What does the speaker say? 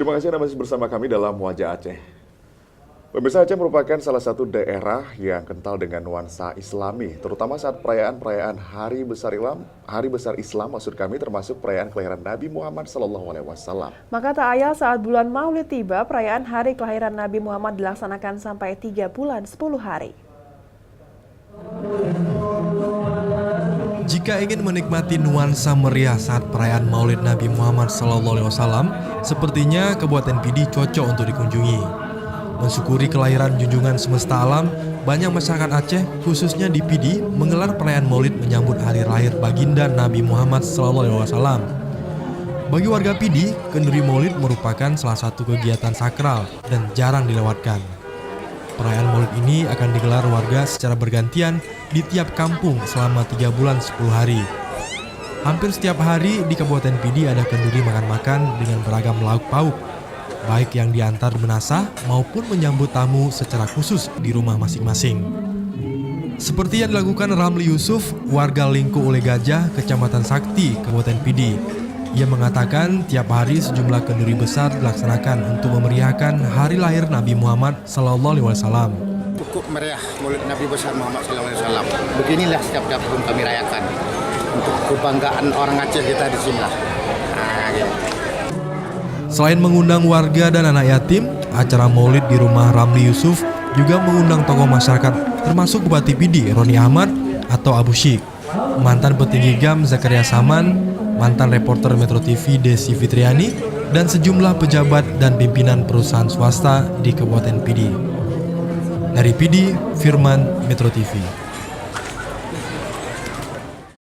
Terima kasih Anda masih bersama kami dalam Wajah Aceh. Pemirsa, Aceh merupakan salah satu daerah yang kental dengan nuansa Islami, terutama saat perayaan-perayaan Hari Besar Islam termasuk perayaan kelahiran Nabi Muhammad SAW. Maka tak ayal saat bulan Maulid tiba, perayaan hari kelahiran Nabi Muhammad dilaksanakan sampai 3 bulan 10 hari. Jika ingin menikmati nuansa meriah saat perayaan Maulid Nabi Muhammad SAW, sepertinya Kabupaten Pidi cocok untuk dikunjungi. Mensyukuri kelahiran junjungan semesta alam, banyak masyarakat Aceh, khususnya di Pidi, menggelar perayaan Maulid menyambut hari lahir baginda Nabi Muhammad SAW. Bagi warga Pidi, kenduri Maulid merupakan salah satu kegiatan sakral dan jarang dilewatkan. Perayaan Maulid ini akan digelar warga secara bergantian di tiap kampung selama 3 bulan 10 hari. Hampir setiap hari di Kabupaten Pidi ada kenduri makan-makan dengan beragam lauk pauk, baik yang diantar menasah maupun menyambut tamu secara khusus di rumah masing-masing. Seperti yang dilakukan Ramli Yusuf, warga Lingku Ule Gajah, Kecamatan Sakti, Kabupaten Pidi. Ia mengatakan tiap hari sejumlah kenduri besar dilaksanakan untuk memeriahkan hari lahir Nabi Muhammad SAW. Cukup meriah Maulid Nabi besar Muhammad SAW. Beginilah setiap tahun kami rayakan untuk kebanggaan orang Aceh kita di sini lah. Selain mengundang warga dan anak yatim, acara Maulid di rumah Ramli Yusuf juga mengundang tokoh masyarakat termasuk Bupati Pidi Roni Ahmad atau Abu Syik, mantan petinggi GAM Zakaria Saman, mantan reporter Metro TV Desi Fitriani, dan sejumlah pejabat dan pimpinan perusahaan swasta di Kabupaten Pidi. Dari Pidi, Firman, Metro TV.